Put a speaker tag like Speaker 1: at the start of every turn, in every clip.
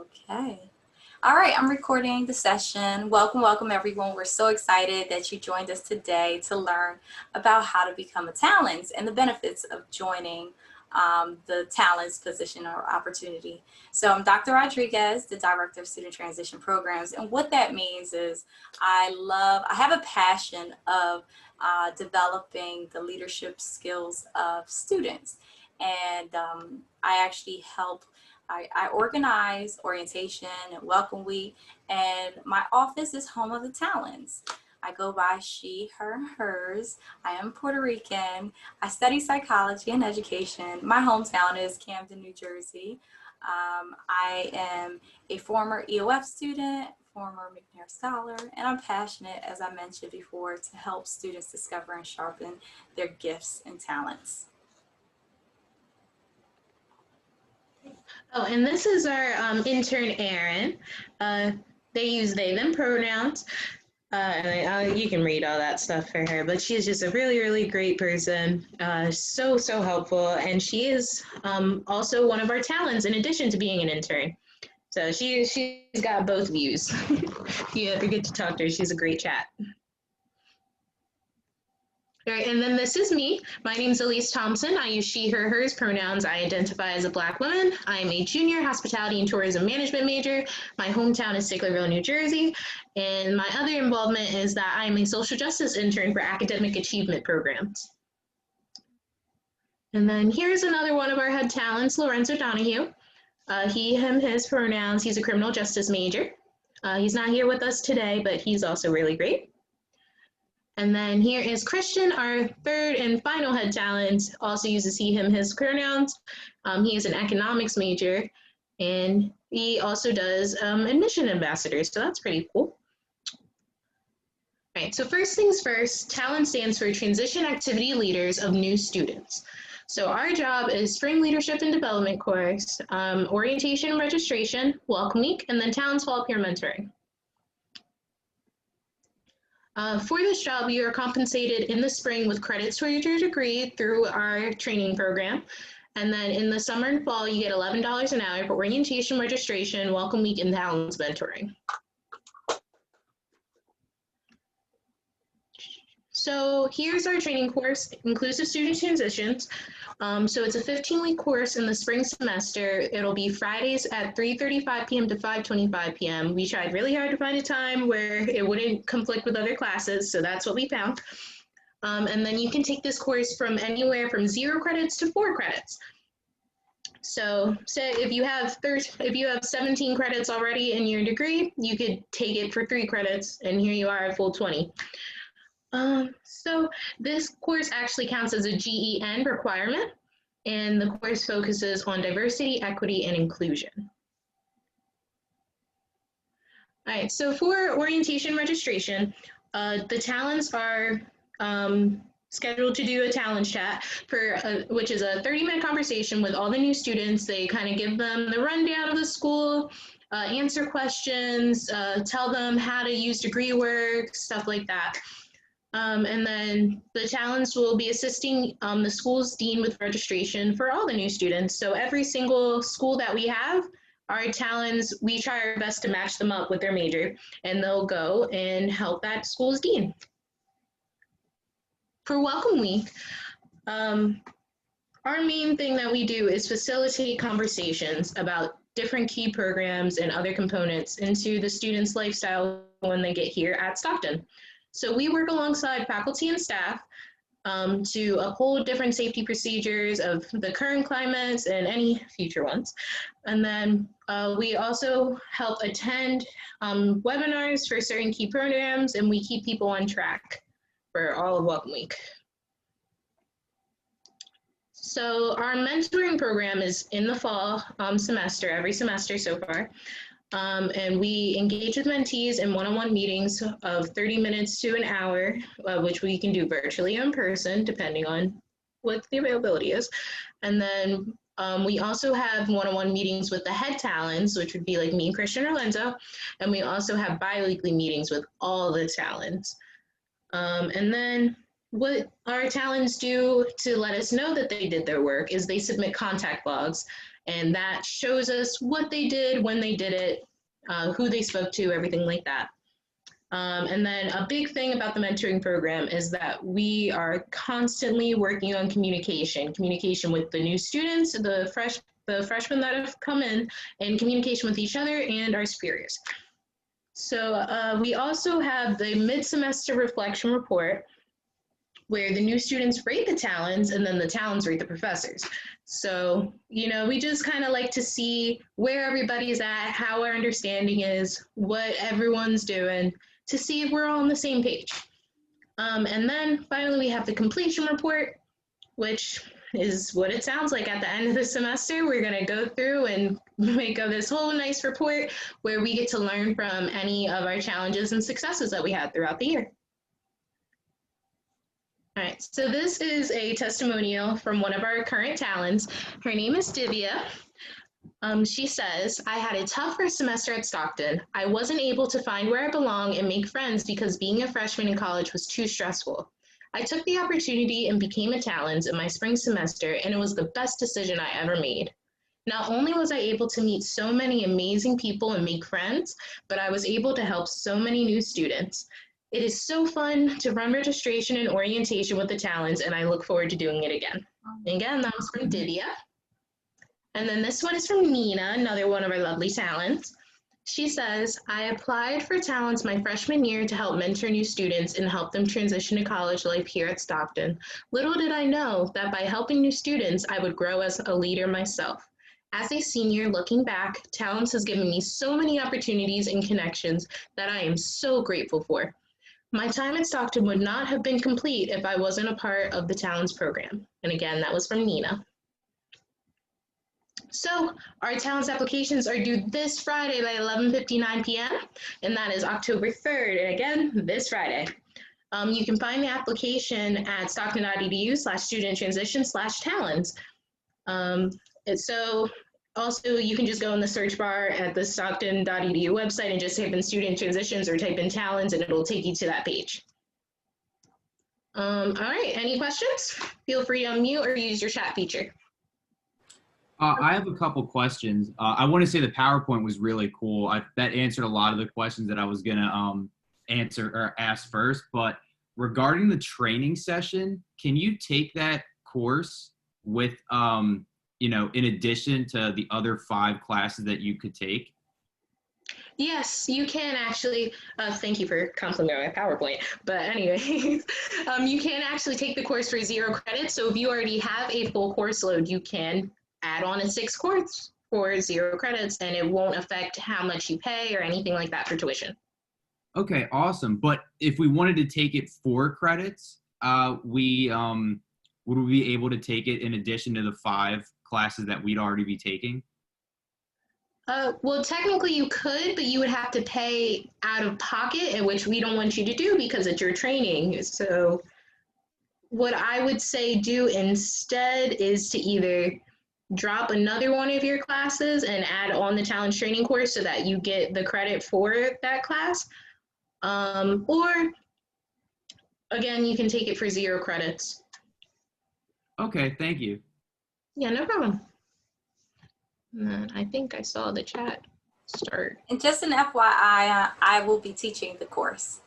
Speaker 1: Okay. All right, I'm recording the session. Welcome, welcome everyone. We're so excited that you joined us today to learn about how to become a Talons and the benefits of joining the Talons position or opportunity. So I'm Dr. Rodriguez, the Director of Student Transition Programs. And what that means is I have a passion of developing the leadership skills of students. And I actually help I organize orientation and welcome week, and my office is home of the Talons. I go by she, her, hers. I am Puerto Rican. I study psychology and education. My hometown is Camden, New Jersey. I am a former EOF student, former McNair Scholar, and I'm passionate, as I mentioned before, to help students discover and sharpen their gifts and talents.
Speaker 2: Oh, and this is our intern, Erin. They use they, them pronouns. You can read all that stuff for her, but she's just a really, really great person. So helpful. And she is also one of our talents in addition to being an intern. So she's got both views. If you ever get to talk to her, she's a great chat. All right, and then this is me. My name is Elise Thompson. I use she, her, hers pronouns. I identify as a Black woman. I am a junior hospitality and tourism management major. My hometown is Sicklerville, New Jersey. And my other involvement is that I am a social justice intern for academic achievement programs. And then here's another one of our head talents, Lorenzo Donahue. He, him, his pronouns. He's a criminal justice major. He's not here with us today, but he's also really great. And then here is Christian, our third and final head talent, also uses he, him, his pronouns. He is an economics major, and he also does admission ambassadors, so that's pretty cool. All right, so first things first, TALONS stands for Transition Activity Leaders of New Students. So our job is Spring Leadership and Development course, orientation and registration, welcome week, and then TALONS Fall Peer Mentoring. For this job, you are compensated in the spring with credits towards your degree through our training program. And then in the summer and fall, you get $11 an hour for orientation, registration, welcome week, and TALONS mentoring. So here's our training course, Inclusive Student Transitions. So it's a 15-week course in the spring semester. It'll be Fridays at 3:35 p.m. to 5:25 p.m. We tried really hard to find a time where it wouldn't conflict with other classes, so that's what we found. And then you can take this course from anywhere from 0 credits to 4 credits. So say if you have 17 credits already in your degree, you could take it for 3 credits, and here you are at full 20. So this course actually counts as a GEN requirement, and the course focuses on diversity, equity, and inclusion. All right, so for orientation registration, the talents are scheduled to do a talent chat, which is a 30-minute conversation with all the new students. They kind of give them the rundown of the school, answer questions, tell them how to use degree work, stuff like that. And then the talents will be assisting the school's dean with registration for all the new students. So every single school that we have, our talents, we try our best to match them up with their major, and they'll go and help that school's dean. For welcome week, our main thing that we do is facilitate conversations about different key programs and other components into the students' lifestyle when they get here at Stockton. So we work alongside faculty and staff to uphold different safety procedures of the current climates and any future ones. And then we also help attend webinars for certain key programs, and we keep people on track for all of Welcome Week. So our mentoring program is in the fall semester, every semester so far. And we engage with mentees in one-on-one meetings of 30 minutes to an hour, which we can do virtually or in person, depending on what the availability is. And then we also have one-on-one meetings with the head talents, which would be like me, Christian, or Lenzo. And we also have bi-weekly meetings with all the talents. And then what our talents do to let us know that they did their work is they submit contact logs. And that shows us what they did, when they did it, who they spoke to, everything like that. And then a big thing about the mentoring program is that we are constantly working on communication with the new students, the freshmen that have come in, and communication with each other and our superiors. So we also have the mid-semester reflection report, where the new students rate the talents and then the talents rate the professors. So, we just kind of like to see where everybody's at, how our understanding is, what everyone's doing, to see if we're all on the same page. And then finally, we have the completion report, which is what it sounds like. At the end of the semester, we're going to go through and make this whole nice report where we get to learn from any of our challenges and successes that we had throughout the year. All right, so this is a testimonial from one of our current talents. Her name is Divya. She says, I had a tough first semester at Stockton. I wasn't able to find where I belong and make friends because being a freshman in college was too stressful. I took the opportunity and became a Talons in my spring semester, and it was the best decision I ever made. Not only was I able to meet so many amazing people and make friends, but I was able to help so many new students. It is so fun to run registration and orientation with the Talons, and I look forward to doing it again. And again, that was from Divya. And then this one is from Nina, another one of our lovely Talons. She says, I applied for Talents my freshman year to help mentor new students and help them transition to college life here at Stockton. Little did I know that by helping new students, I would grow as a leader myself. As a senior, looking back, Talents has given me so many opportunities and connections that I am so grateful for. My time at Stockton would not have been complete if I wasn't a part of the Talents program. And again, that was from Nina. So our Talents applications are due this Friday by 11:59 p.m. and that is October 3rd. And again, this Friday. You can find the application at stockton.edu/student-transition/talents. So also you can just go in the search bar at the stockton.edu website and just type in student transitions or type in Talents and it'll take you to that page. All right, any questions? Feel free to unmute or use your chat feature.
Speaker 3: I have a couple questions. I want to say the PowerPoint was really cool. That answered a lot of the questions that I was going to answer or ask first. But regarding the training session, can you take that course with, in addition to the other 5 classes that you could take?
Speaker 2: Yes, you can actually. Thank you for complimenting my PowerPoint. But anyways, you can actually take the course for 0 credits. So if you already have a full course load, you can add on a 6th course for 0 credits, and it won't affect how much you pay or anything like that for tuition.
Speaker 3: Okay, awesome. But if we wanted to take it 4 credits, would we be able to take it in addition to the 5 classes that we'd already be taking?
Speaker 2: Well, technically you could, but you would have to pay out of pocket, which we don't want you to do because it's your training. So what I would say do instead is to either drop another one of your classes and add on the Talents training course so that you get the credit for that class. Or again, you can take it for 0 credits.
Speaker 3: Okay, thank you.
Speaker 2: Yeah, no problem. And then I think I saw the chat start.
Speaker 1: And just an FYI, I will be teaching the course.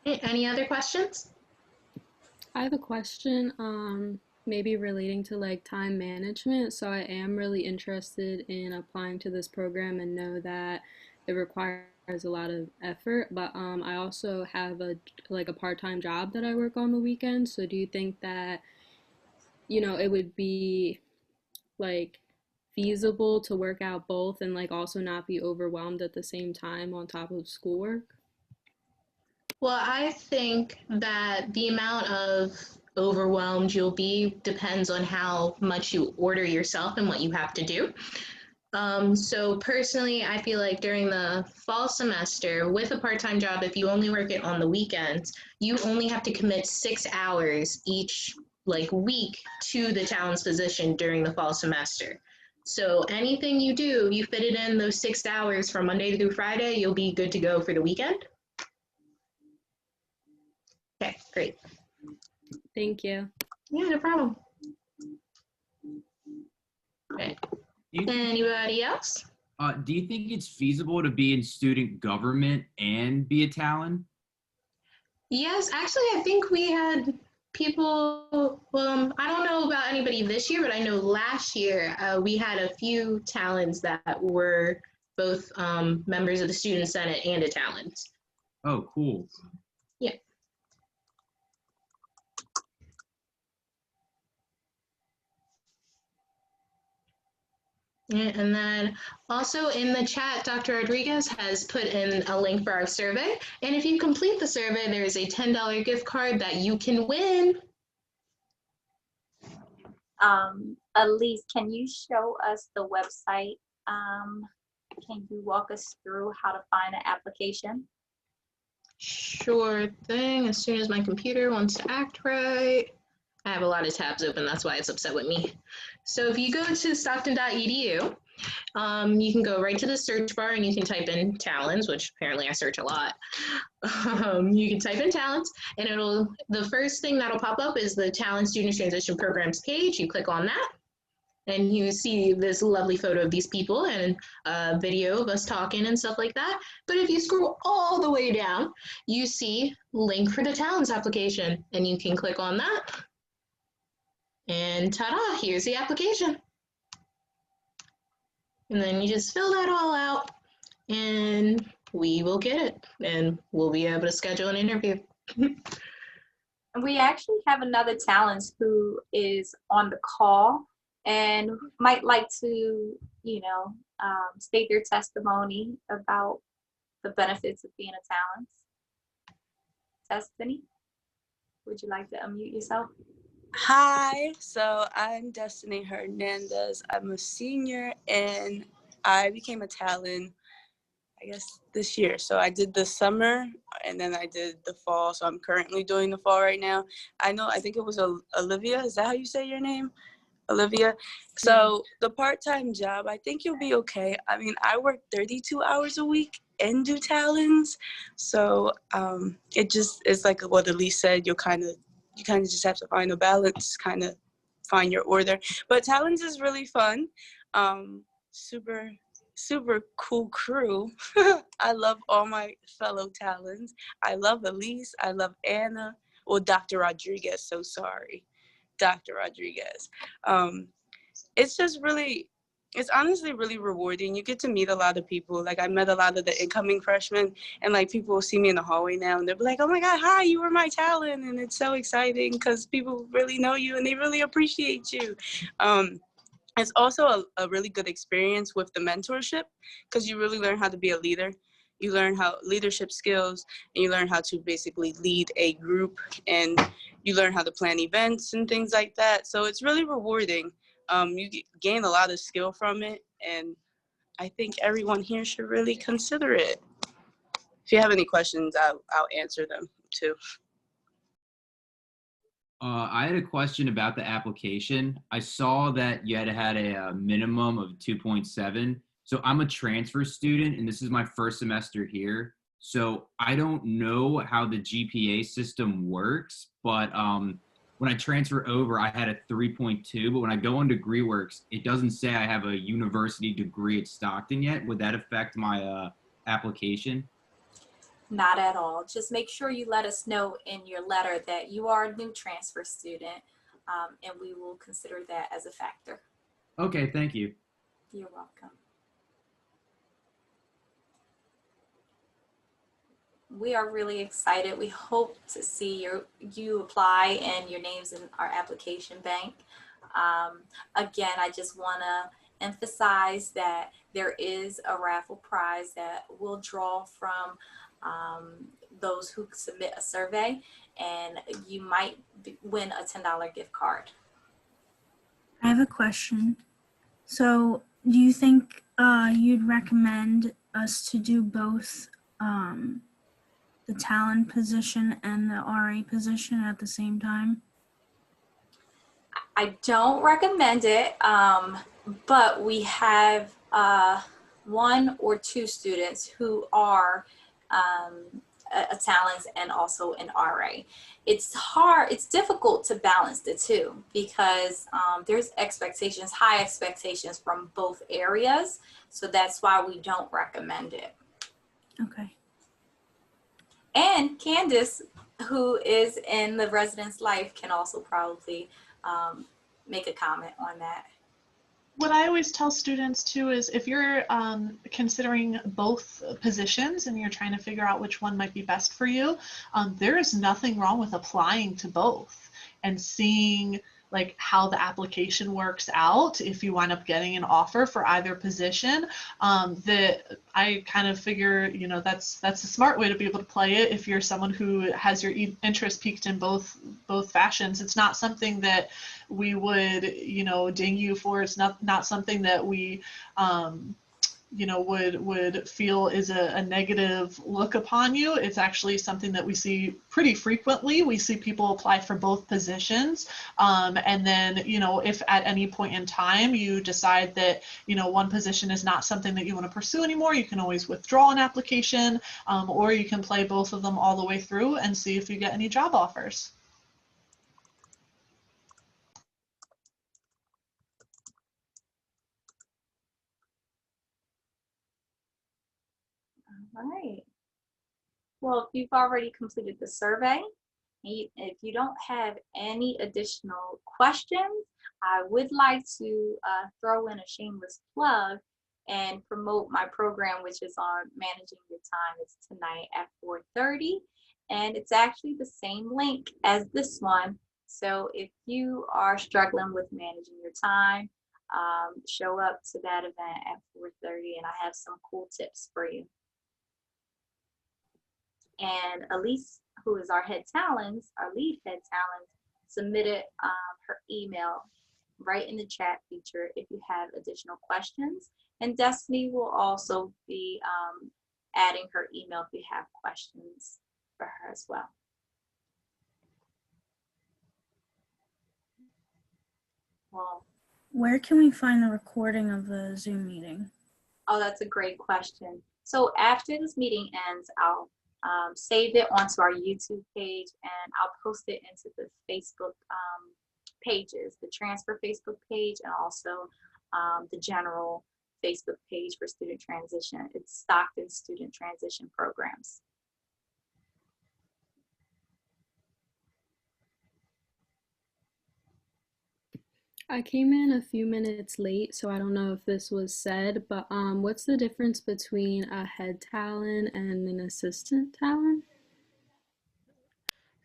Speaker 2: Any other questions?
Speaker 4: I have a question, maybe relating to like time management. So I am really interested in applying to this program and know that it requires a lot of effort, but I also have a part-time job that I work on the weekends. So do you think that, it would be like feasible to work out both and like also not be overwhelmed at the same time on top of schoolwork?
Speaker 2: Well, I think that the amount of overwhelmed you'll be depends on how much you order yourself and what you have to do. So personally, I feel like during the fall semester with a part-time job, if you only work it on the weekends, you only have to commit 6 hours each week to the Talents position during the fall semester. So anything you do, you fit it in those 6 hours from Monday through Friday, you'll be good to go for the weekend. Okay, great.
Speaker 4: Thank you.
Speaker 2: Yeah, no problem. Okay. Anybody else?
Speaker 3: Do you think it's feasible to be in student government and be a Talon?
Speaker 2: Yes, actually, I think we had people. I don't know about anybody this year, but I know last year we had a few talents that were both members of the Student Senate and a talent.
Speaker 3: Oh, cool.
Speaker 2: Yeah. Yeah, and then also in the chat, Dr. Rodriguez has put in a link for our survey. And if you complete the survey, there is a $10 gift card that you can win.
Speaker 1: Elise, can you show us the website? Can you walk us through how to find an application?
Speaker 2: Sure thing. As soon as my computer wants to act right. I have a lot of tabs open, that's why it's upset with me. So if you go to stockton.edu, you can go right to the search bar and you can type in Talons, which apparently I search a lot. You can type in Talons and the first thing that'll pop up is the Talent Student Transition Programs page. You click on that and you see this lovely photo of these people and a video of us talking and stuff like that. But if you scroll all the way down, you see link for the Talons application and you can click on that. And ta-da, here's the application. And then you just fill that all out and we will get it and we'll be able to schedule an interview.
Speaker 1: We actually have another talent who is on the call and might like to, state their testimony about the benefits of being a talent. Destiny, would you like to unmute yourself?
Speaker 5: Hi, so I'm Destiny Hernandez. I'm a senior and I became a Talon, I guess, this year. So I did the summer and then I did the fall. So I'm currently doing the fall right now. I think it was Olivia. Is that how you say your name? Olivia. So the part-time job, I think you'll be okay. I mean, I work 32 hours a week and do Talons. So it's like what Elise said, you kind of just have to find a balance, kind of find your order. But Talons is really fun. Super, super cool crew. I love all my fellow Talons. I love Elise. I love Anna. Well, Dr. Rodriguez, so sorry. Dr. Rodriguez. It's honestly really rewarding. You get to meet a lot of people. Like I met a lot of the incoming freshmen and like people will see me in the hallway now and they'll be like, oh my God, hi, you were my Talon. And it's so exciting because people really know you and they really appreciate you. It's also a really good experience with the mentorship because you really learn how to be a leader. You learn how leadership skills and you learn how to basically lead a group and you learn how to plan events and things like that. So it's really rewarding. You gain a lot of skill from it and I think everyone here should really consider it. If you have any questions, I'll answer them too.
Speaker 3: I had a question about the application. I saw that you had a minimum of 2.7. So I'm a transfer student and this is my first semester here. So I don't know how the GPA system works, but when I transfer over, I had a 3.2, but when I go on DegreeWorks, it doesn't say I have a university degree at Stockton yet. Would that affect my application?
Speaker 1: Not at all. Just make sure you let us know in your letter that you are a new transfer student, and we will consider that as a factor.
Speaker 3: Okay, thank you.
Speaker 1: You're welcome. We are really excited. We hope to see you apply and your names in our application bank. Again, I just want to emphasize that there is a raffle prize that we'll draw from those who submit a survey, and you might win a $10 gift card.
Speaker 6: I have a question. So, do you think you'd recommend us to do both the talent position and the RA position at the same time?
Speaker 1: I don't recommend it, but we have one or two students who are a Talons and also an RA. It's hard, it's difficult to balance the two because there's expectations, high expectations from both areas. So that's why we don't recommend it.
Speaker 6: Okay.
Speaker 1: And Candace, who is in the resident's life, can also probably make a comment on that.
Speaker 7: What I always tell students too is if you're considering both positions and you're trying to figure out which one might be best for you, there is nothing wrong with applying to both and seeing like how the application works out if you wind up getting an offer for either position. That I kind of figure, you know, that's a smart way to be able to play it if you're someone who has your interest peaked in both fashions. It's not something that we would, you know, ding you for. It's not something that we you know, would feel is a negative look upon you. It's actually something that we see pretty frequently. We see people apply for both positions. And then, you know, if at any point in time you decide that, you know, one position is not something that you want to pursue anymore, you can always withdraw an application, or you can play both of them all the way through and see if you get any job offers.
Speaker 1: All right. Well, if you've already completed the survey, if you don't have any additional questions, I would like to throw in a shameless plug and promote my program, which is on managing your time. It's tonight at 4:30, and it's actually the same link as this one. So if you are struggling with managing your time, show up to that event at 4:30, and I have some cool tips for you. And Elise, who is our head Talons, our lead head Talons, submitted her email right in the chat feature if you have additional questions. And Destiny will also be adding her email if you have questions for her as well. Well,
Speaker 6: where can we find the recording of the Zoom meeting?
Speaker 1: Oh, that's a great question. So after this meeting ends, I'll save it onto our YouTube page and I'll post it into the Facebook pages, the transfer Facebook page and also the general Facebook page for student transition. It's Stockton Student Transition Programs.
Speaker 4: I came in a few minutes late, so I don't know if this was said, but what's the difference between a head Talon and an assistant Talon?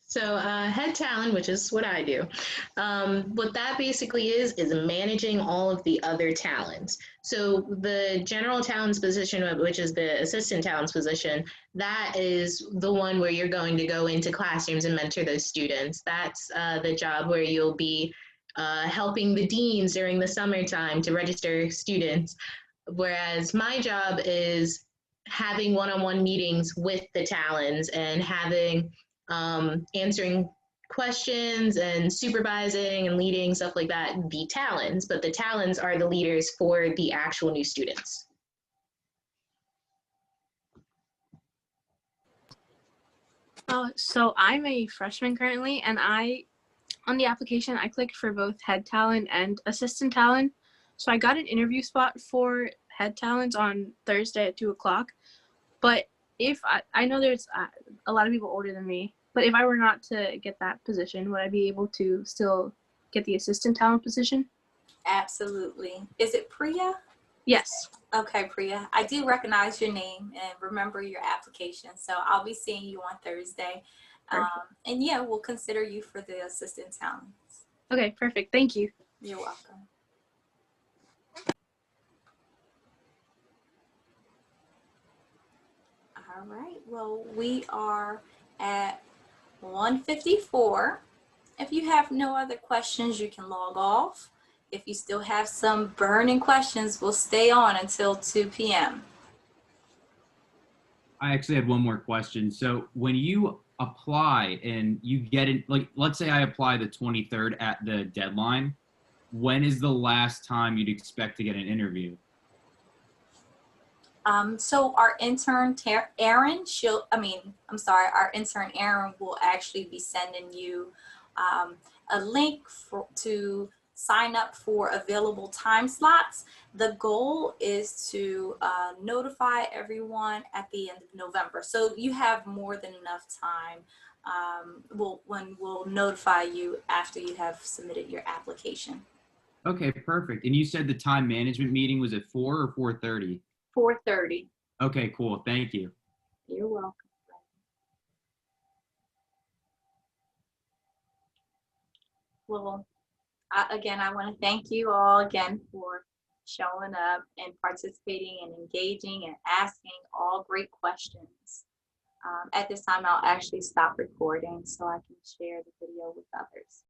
Speaker 2: So head Talon, which is what I do, what that basically is managing all of the other Talons. So the general Talons position, which is the assistant Talons position, that is the one where you're going to go into classrooms and mentor those students. That's the job where you'll be helping the deans during the summertime to register students. Whereas my job is having one-on-one meetings with the Talons and having answering questions and supervising and leading, stuff like that, the Talons, but the Talons are the leaders for the actual new students.
Speaker 8: So I'm a freshman currently, and on the application, I clicked for both head Talon and assistant Talon. So I got an interview spot for head Talons on Thursday at 2 o'clock. But if I know there's a lot of people older than me, but if I were not to get that position, would I be able to still get the assistant Talon position?
Speaker 1: Absolutely. Is it Priya?
Speaker 8: Yes.
Speaker 1: Okay, Priya. I do recognize your name and remember your application. So I'll be seeing you on Thursday. And yeah, we'll consider you for the assistant Talons.
Speaker 8: Okay, perfect. Thank you.
Speaker 1: You're welcome. All right. Well, we are at 1:54. If you have no other questions, you can log off. If you still have some burning questions, we'll stay on until 2 p.m.
Speaker 3: I actually had one more question. So when you apply and you get it, like, let's say I apply the 23rd at the deadline, when is the last time you'd expect to get an interview?
Speaker 1: So our intern Erin, our intern Erin will actually be sending you a link to sign up for available time slots. The goal is to notify everyone at the end of November. So you have more than enough time. We'll notify you after you have submitted your application.
Speaker 3: Okay, perfect. And you said the time management meeting was at 4 or 4:30?
Speaker 1: 4:30.
Speaker 3: Okay, cool. Thank you.
Speaker 1: You're welcome. Well, I want to thank you all again for showing up and participating and engaging and asking all great questions. At this time, I'll actually stop recording so I can share the video with others.